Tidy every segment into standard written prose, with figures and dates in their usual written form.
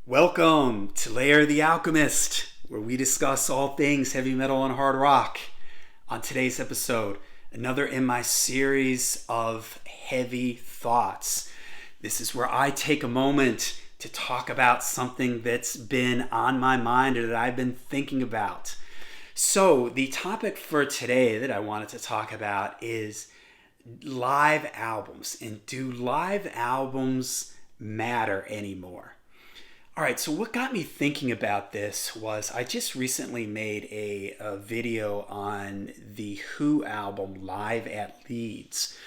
Welcome to Layer the Alchemist, where we discuss all things heavy metal and hard rock. On today's episode, another in my series of heavy thoughts. This is where I take a moment to talk about something that's been on my mind or that I've been thinking about. So, the topic for today that I wanted to talk about is live albums, and do live albums matter anymore? All right, so what got me thinking about this was I just recently made a video on the Who album Live at Leeds.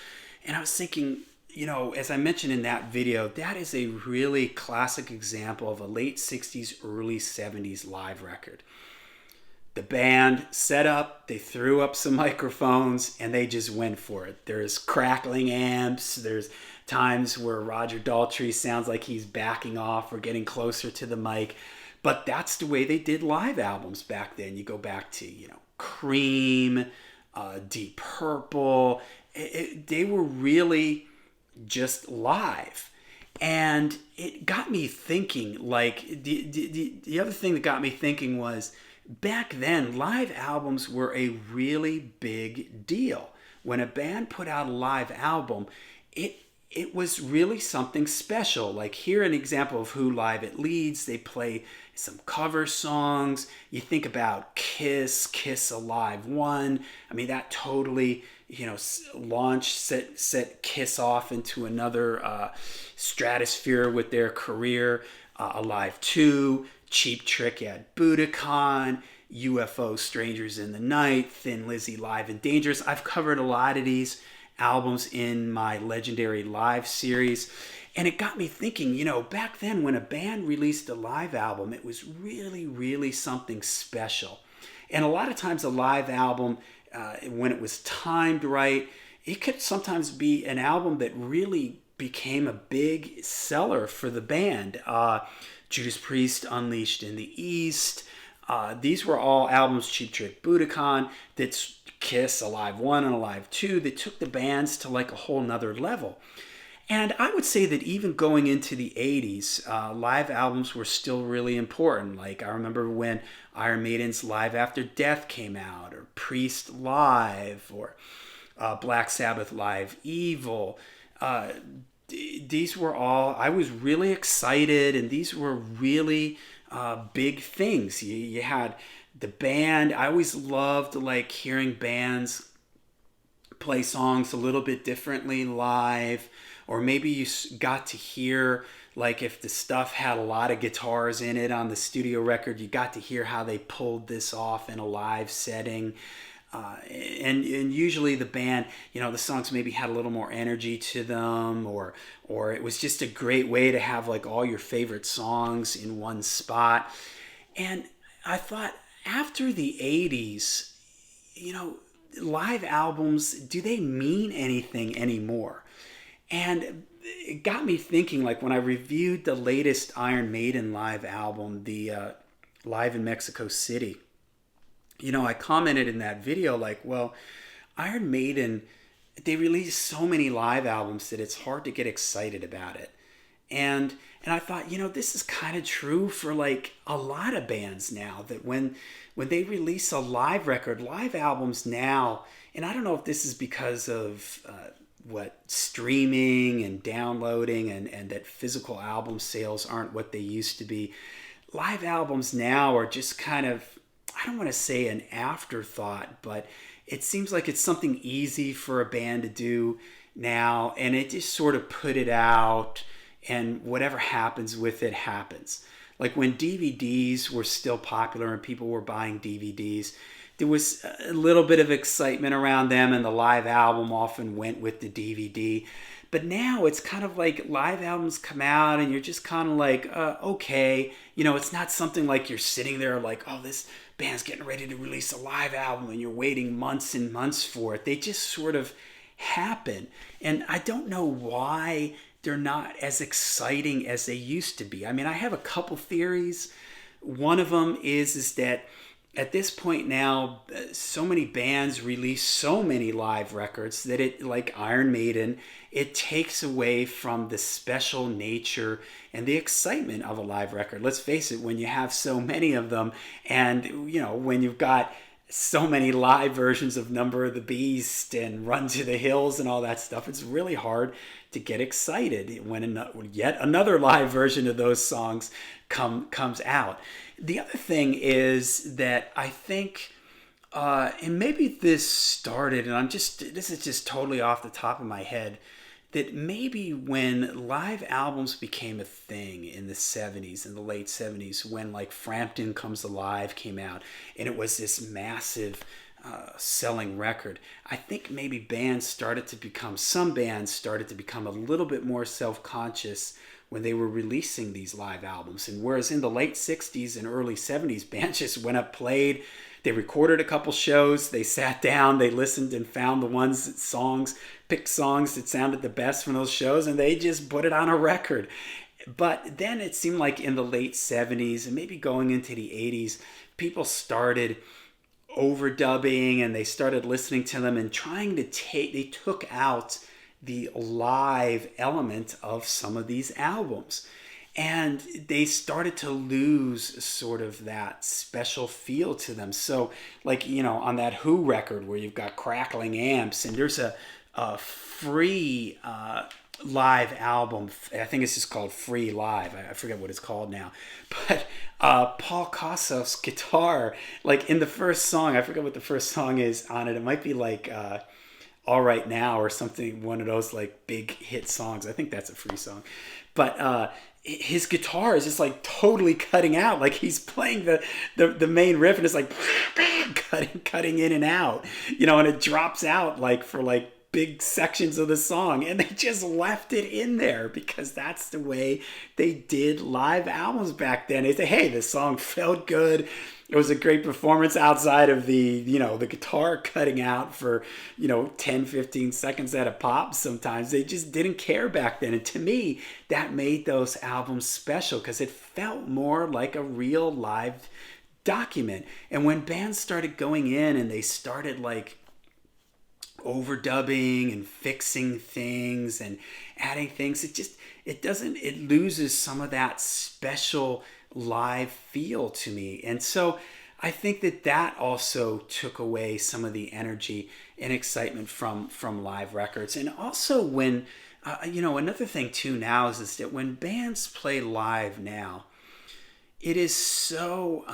And I was thinking, as I mentioned in that video, that is a really classic example of a late 60s, early 70s live record. The band set up, they threw up some microphones, and they just went for it. There's crackling amps, there's times where Roger Daltrey sounds like he's backing off or getting closer to the mic. But that's the way they did live albums back then. You go back to, Cream, Deep Purple. They were really just live. And it got me thinking, the other thing that got me thinking was, back then, live albums were a really big deal. When a band put out a live album, it was really something special. Like, here an example of Who Live at Leeds. They play some cover songs. You think about Kiss Alive 1. I mean, that totally, launched, set Kiss off into another stratosphere with their career. Alive 2, Cheap Trick at Budokan, UFO Strangers in the Night, Thin Lizzy Live and Dangerous. I've covered a lot of these albums in my Legendary Live series. And it got me thinking, back then when a band released a live album, it was really, really something special. And a lot of times a live album, when it was timed right, it could sometimes be an album that really became a big seller for the band. Judas Priest, Unleashed in the East. These were all albums, Cheap Trick, Budokan, that's Kiss, Alive 1 and Alive 2, that took the bands to like a whole nother level. And I would say that even going into the 80s, live albums were still really important. Like, I remember when Iron Maiden's Live After Death came out, or Priest Live, or Black Sabbath Live Evil. These were all, I was really excited, and these were really big things. You had the band. I always loved hearing bands play songs a little bit differently live, or maybe you got to hear, if the stuff had a lot of guitars in it on the studio record, you got to hear how they pulled this off in a live setting. And usually the band, the songs maybe had a little more energy to them, or it was just a great way to have all your favorite songs in one spot. And I thought, after the 80s, live albums, do they mean anything anymore? And it got me thinking, when I reviewed the latest Iron Maiden live album, the Live in Mexico City, I commented in that video, Iron Maiden, they release so many live albums that it's hard to get excited about it. And I thought, this is kind of true for a lot of bands now, that when they release a live record, live albums now, and I don't know if this is because of streaming and downloading and that physical album sales aren't what they used to be. Live albums now are just kind of, I don't want to say an afterthought, but it seems like it's something easy for a band to do now, and it just sort of put it out, and whatever happens with it happens. Like when DVDs were still popular and people were buying DVDs, there was a little bit of excitement around them, and the live album often went with the DVD. But now it's kind of like live albums come out and you're just kind of okay. It's not something like you're sitting there oh, this band's getting ready to release a live album and you're waiting months and months for it. They just sort of happen. And I don't know why they're not as exciting as they used to be. I mean, I have a couple theories. One of them is that at this point now, so many bands release so many live records that it, like Iron Maiden, it takes away from the special nature and the excitement of a live record. Let's face it, when you have so many of them, and when you've got so many live versions of Number of the Beast and Run to the Hills and all that stuff, it's really hard to get excited when yet another live version of those songs comes out. The other thing is that I think, and maybe this started, and this is just totally off the top of my head, that maybe when live albums became a thing in the 70s, in the late 70s, when like Frampton Comes Alive came out, and it was this massive selling record, I think maybe some bands started to become a little bit more self-conscious when they were releasing these live albums. And whereas in the late 60s and early 70s, bands just went up, played, they recorded a couple shows, they sat down, they listened and found picked songs that sounded the best from those shows, and they just put it on a record. But then it seemed like in the late 70s and maybe going into the 80s, people started overdubbing, and they started listening to them and they took out the live element of some of these albums. And they started to lose sort of that special feel to them. So, like, on that Who record where you've got crackling amps, and there's a free live album. I think it's just called Free Live. I forget what it's called now. But Paul Kossoff's guitar, like in the first song, I forget what the first song is on it. It might be like All Right Now or something, one of those like big hit songs. I think that's a Free song. But his guitar is just like totally cutting out. Like he's playing the main riff, and it's like cutting in and out, and it drops out like for like big sections of the song, and they just left it in there because that's the way they did live albums back then. They say, hey, this song felt good. It was a great performance outside of the guitar cutting out for 10, 15 seconds at a pop. Sometimes they just didn't care back then. And to me, that made those albums special because it felt more like a real live document. And when bands started going in and they started like overdubbing and fixing things and adding things, it loses some of that special live feel to me. And so I think that also took away some of the energy and excitement from live records. And also when another thing too now is that when bands play live now, it is so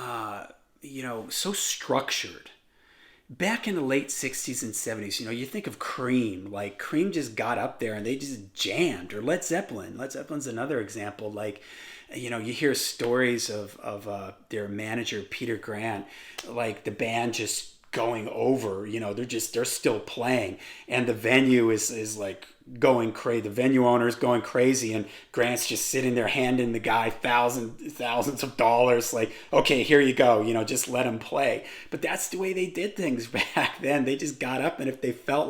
so structured. Back in the late 60s and 70s, you think of Cream. Like, Cream just got up there and they just jammed. Or Led Zeppelin. Led Zeppelin's another example. Like, you hear stories of their manager, Peter Grant, like the band just going over. They're still playing. And the venue is like going crazy. The venue owner is going crazy, and Grant's just sitting there handing the guy thousands of dollars, like, okay, here you go, just let him play. But that's the way they did things back then. They just got up, and if they felt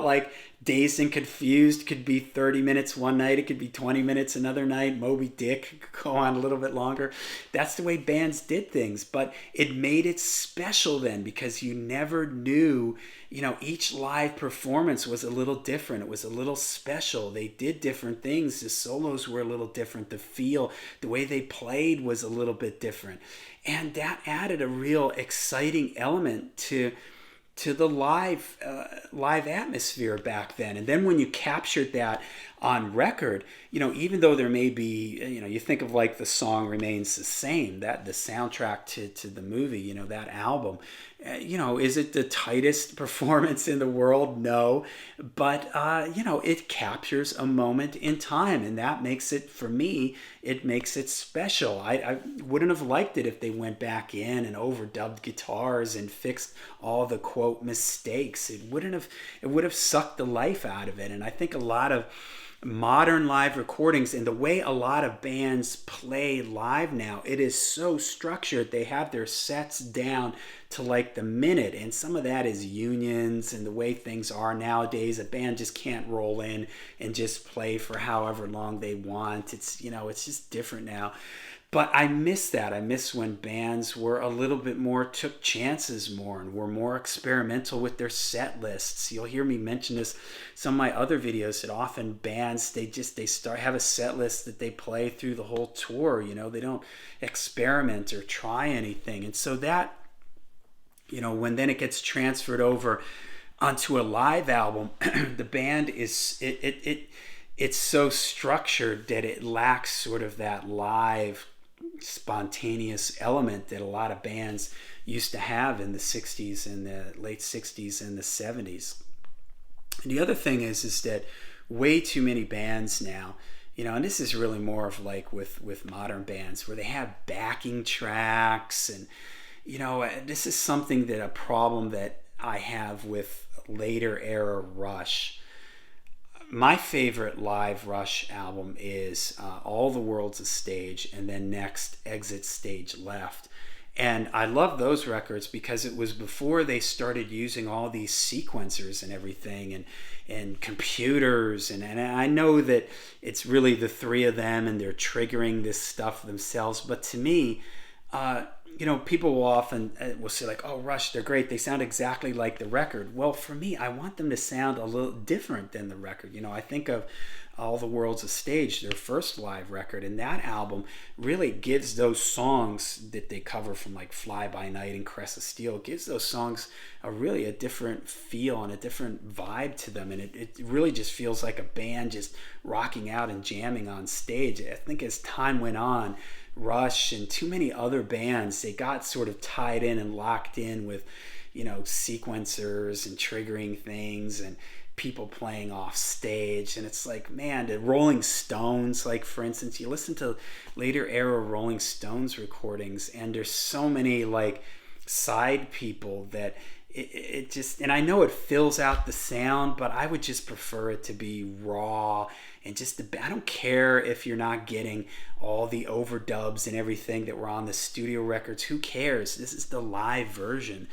like Dazed and Confused could be 30 minutes one night, it could be 20 minutes another night, Moby Dick could go on a little bit longer. That's the way bands did things, but it made it special then because you never knew. Each live performance was a little different. It was a little special. They did different things. The solos were a little different. The feel, the way they played was a little bit different. And that added a real exciting element to the live atmosphere back then. And then when you captured that on record, even though there may be, you think of like The Song Remains the Same, that the soundtrack to the movie, that album, is it the tightest performance in the world? No. But, it captures a moment in time, and that makes it, for me, it makes it special. I wouldn't have liked it if they went back in and overdubbed guitars and fixed all the quote mistakes. It would have sucked the life out of it. And I think a lot of modern live recordings and the way a lot of bands play live now, it is so structured. They have their sets down to like the minute. And some of that is unions and the way things are nowadays. A band just can't roll in and just play for however long they want. It's, it's just different now. But I miss that. I miss when bands were a little bit more, took chances more, and were more experimental with their set lists. You'll hear me mention this some of my other videos, that often bands, they have a set list that they play through the whole tour. They don't experiment or try anything. And so that, when then it gets transferred over onto a live album, the band is it's so structured that it lacks sort of that live spontaneous element that a lot of bands used to have in the 60s and the late 60s and the 70s. And the other thing is that way too many bands now, and this is really more of like with modern bands, where they have backing tracks. And this is a problem that I have with later era Rush. My favorite live Rush album is All the World's a Stage, and then next, Exit Stage Left. And I love those records because it was before they started using all these sequencers and everything, and computers. And I know that it's really the three of them and they're triggering this stuff themselves. But to me, people will often will say like, oh, Rush, they're great. They sound exactly like the record. Well, for me, I want them to sound a little different than the record. I think of All the World's a Stage, their first live record, and that album really gives those songs that they cover from like Fly By Night and Crest of Steel, gives those songs a different feel and a different vibe to them. And it really just feels like a band just rocking out and jamming on stage. I think as time went on, Rush and too many other bands, they got sort of tied in and locked in with, sequencers and triggering things and people playing off stage. And it's like, man, the Rolling Stones, like for instance, you listen to later era Rolling Stones recordings, and there's so many like side people that it just, and I know it fills out the sound, but I would just prefer it to be raw. And just I don't care if you're not getting all the overdubs and everything that were on the studio records. Who cares? This is the live version.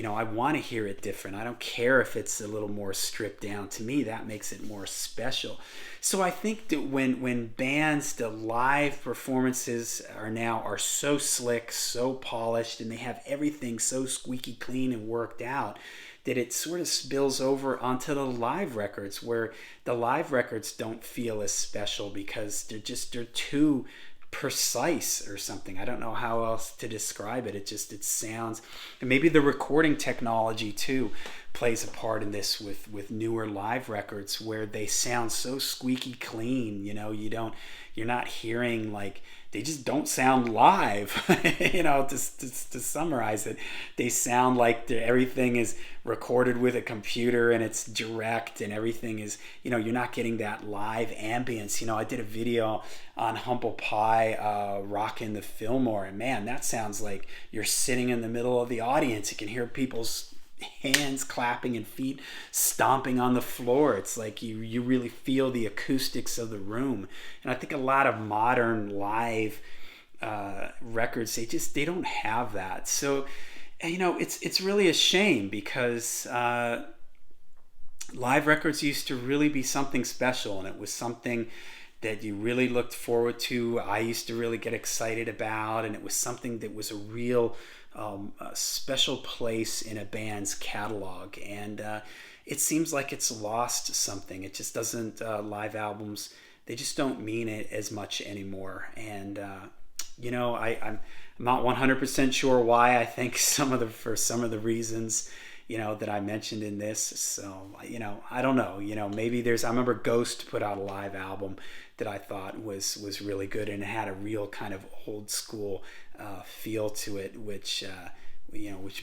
I want to hear it different. I don't care if it's a little more stripped down. To me, that makes it more special. So I think that when bands, the live performances are so slick, so polished, and they have everything so squeaky clean and worked out, that it sort of spills over onto the live records, where the live records don't feel as special because they're too precise or something. I don't know how else to describe it. It sounds, and maybe the recording technology too plays a part in this with newer live records, where they sound so squeaky clean. You're not hearing like, they just don't sound live. To summarize it, they sound like everything is recorded with a computer and it's direct, and everything is, you're not getting that live ambience. I did a video on Humble Pie rocking the Fillmore, and man, that sounds like you're sitting in the middle of the audience. You can hear people's hands clapping and feet stomping on the floor. It's like you really feel the acoustics of the room. And I think a lot of modern live records, they don't have that. So it's really a shame, because live records used to really be something special, and it was something that you really looked forward to. I used to really get excited about, and it was something that was a real a special place in a band's catalog. And it seems like it's lost something. It just doesn't, live albums, they just don't mean it as much anymore. And I'm not 100% sure why. I think for some of the reasons that I mentioned in this. So I don't know. Maybe I remember Ghost put out a live album that I thought was really good, and it had a real kind of old school feel to it, which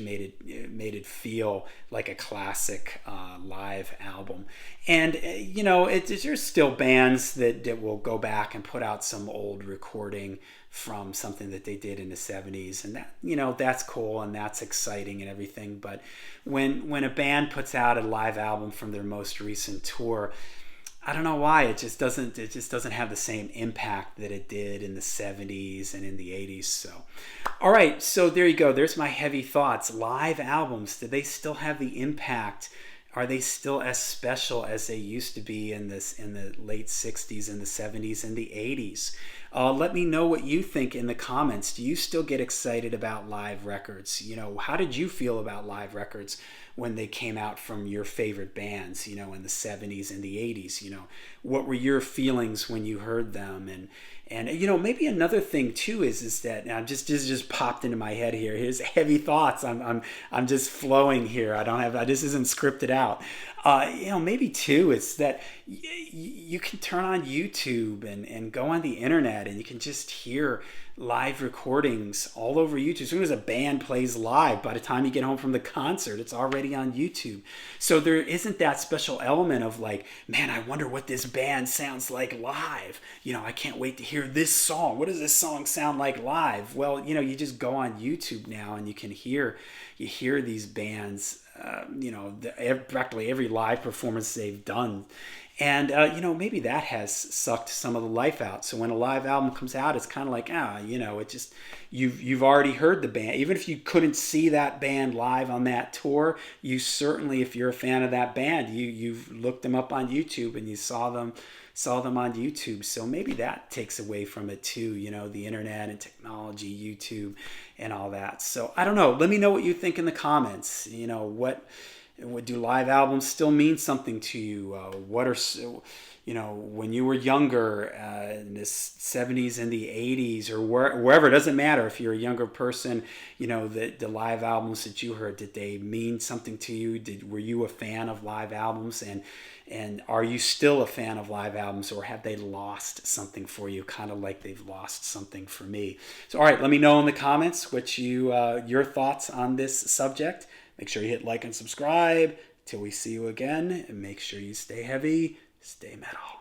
made it feel like a classic live album. And there's still bands that will go back and put out some old recording from something that they did in the 70s, and that that's cool and that's exciting and everything. But when a band puts out a live album from their most recent tour, I don't know why it just doesn't have the same impact that it did in the 70s and in the 80s. So all right, so there you go. There's my heavy thoughts. Live albums, do they still have the impact? Are they still as special as they used to be in the late 60s and the 70s and the 80s? Let me know what you think in the comments. Do you still get excited about live records? How did you feel about live records when they came out from your favorite bands, in the 70s and the 80s? What were your feelings when you heard them? And maybe another thing too is that now this just popped into my head here. Here's heavy thoughts. I'm just flowing here. This isn't scripted out. Maybe too it's that you can turn on YouTube and go on the internet and you can just hear live recordings all over YouTube. As soon as a band plays live, by the time you get home from the concert, it's already on YouTube. So there isn't that special element of like, man, I wonder what this band sounds like live. I can't wait to hear this song. What does this song sound like live? Well, you just go on YouTube now and you hear these bands, practically every live performance they've done. And maybe that has sucked some of the life out. So when a live album comes out, it's kind of like it just you've already heard the band. Even if you couldn't see that band live on that tour, you certainly, if you're a fan of that band, you've looked them up on YouTube and you saw them on YouTube. So maybe that takes away from it too. The internet and technology, YouTube, and all that. So I don't know. Let me know what you think in the comments. What do live albums still mean something to you? What are when you were younger, in the 70s and the 80s or wherever, it doesn't matter if you're a younger person, the live albums that you heard, did they mean something to you? Were you a fan of live albums? And are you still a fan of live albums, or have they lost something for you, kind of like they've lost something for me? So all right, let me know in the comments what your thoughts on this subject. Make sure you hit like and subscribe. Till we see you again, and make sure you stay heavy, stay metal.